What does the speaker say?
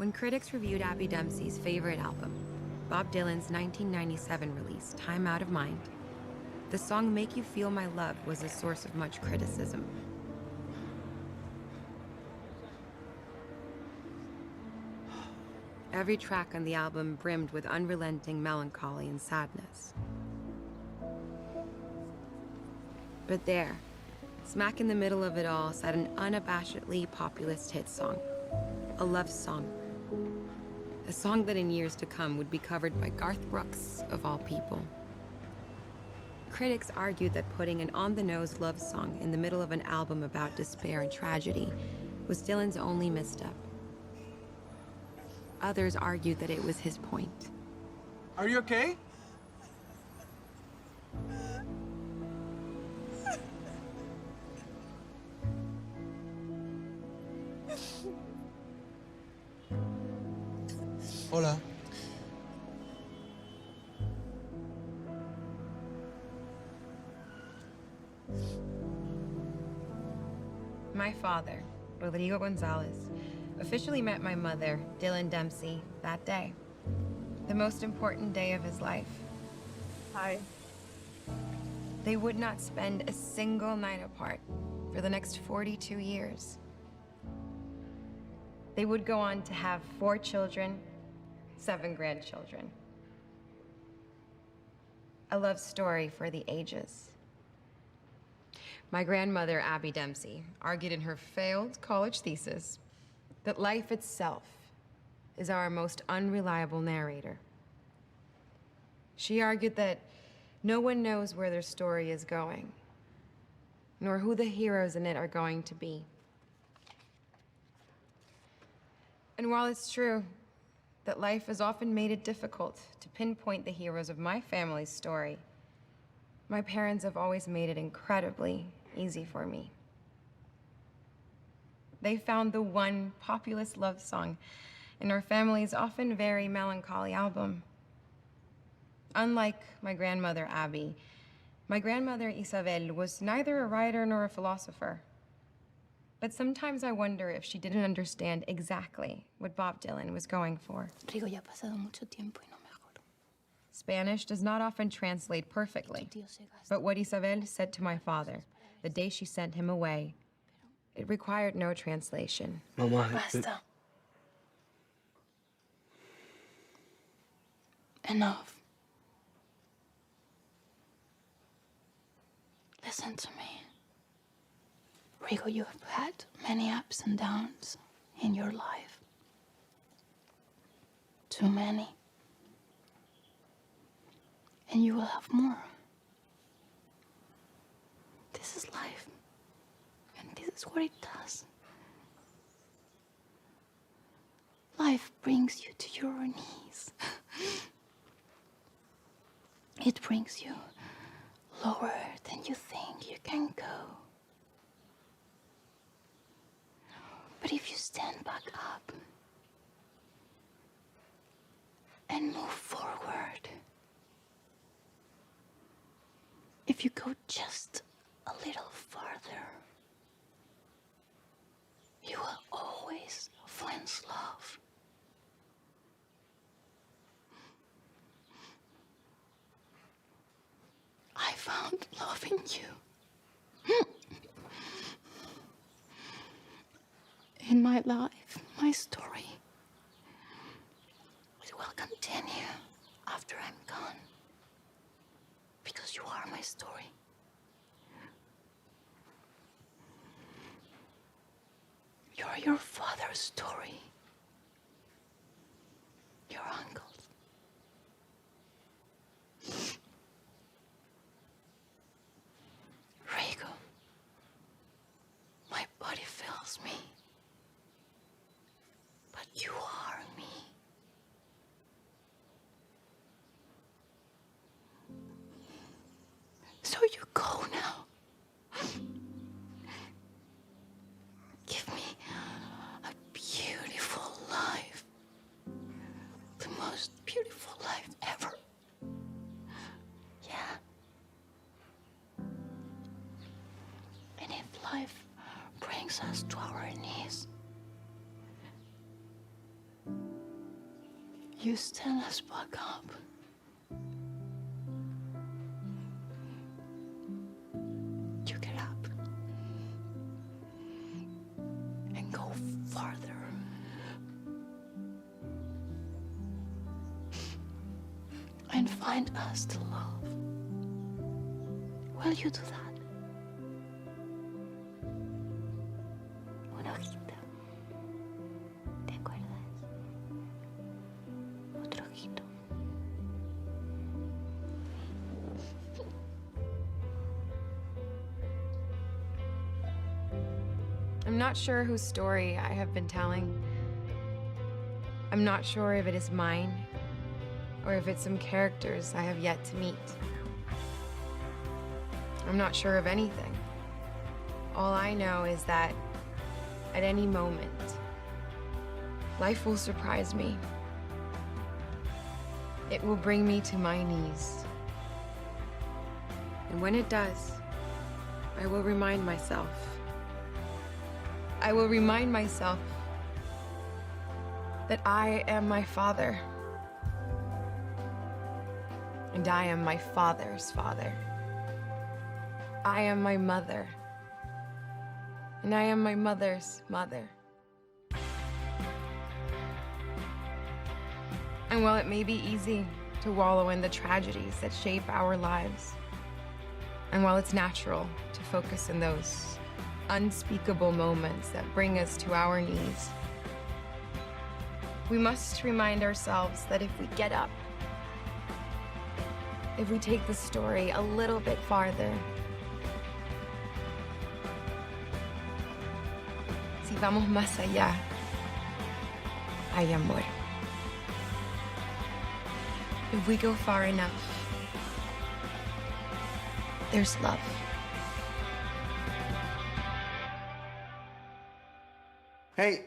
When critics reviewed Abby Dempsey's favorite album, Bob Dylan's 1997 release, Time Out of Mind, the song Make You Feel My Love was a source of much criticism. Every track on the album brimmed with unrelenting melancholy and sadness. But there, smack in the middle of it all, sat an unabashedly populist hit song, a love song. A song that in years to come would be covered by Garth Brooks, of all people. Critics argued that putting an on-the-nose love song in the middle of an album about despair and tragedy was Dylan's only misstep. Others argued that it was his point. Are you okay? Hola. My father, Rodrigo Gonzalez, officially met my mother, Dylan Dempsey, that day. The most important day of his life. Hi. They would not spend a single night apart for the next 42 years. They would go on to have 4 children, 7 grandchildren. A love story for the ages. My grandmother, Abby Dempsey, argued in her failed college thesis that life itself is our most unreliable narrator. She argued that no one knows where their story is going, nor who the heroes in it are going to be. And while it's true that life has often made it difficult to pinpoint the heroes of my family's story, my parents have always made it incredibly easy for me. They found the one populist love song in our family's often very melancholy album. Unlike my grandmother, Abby, my grandmother, Isabel, was neither a writer nor a philosopher. But sometimes I wonder if she didn't understand exactly what Bob Dylan was going for. Rigo, ya ha pasado mucho tiempo y no me acuerdo. Spanish does not often translate perfectly, but what Isabel said to my father the day she sent him away, it required no translation. Mamá, Basta. Enough. Listen to me. Rigo, you have had many ups and downs in your life. Too many. And you will have more. This is life. And this is what it does. Life brings you to your knees. It brings you lower than you think you can go. But if you stand back up and move forward, if you go just a little farther, you will always find love. I found love in you. In my life, my story, it will continue after I'm gone. Because you are my story. You're your father's story. Your uncle's. Rigo, my body fails me. But you are me. So you go now. Give me a beautiful life. The most beautiful life ever. You stand us back up. You get up and go farther. And find us to love. Will you do that? Una hojita. ¿Te acuerdas? Otro ojito. I'm not sure whose story I have been telling. I'm not sure if it is mine or if it's some characters I have yet to meet. I'm not sure of anything. All I know is that at any moment, life will surprise me. It will bring me to my knees. And when it does, I will remind myself. I will remind myself that I am my father. And I am my father's father. I am my mother. And I am my mother's mother. And while it may be easy to wallow in the tragedies that shape our lives, and while it's natural to focus in those unspeakable moments that bring us to our knees, we must remind ourselves that if we get up, if we take the story a little bit farther, si vamos más allá, hay amor. If we go far enough, there's love. Hey,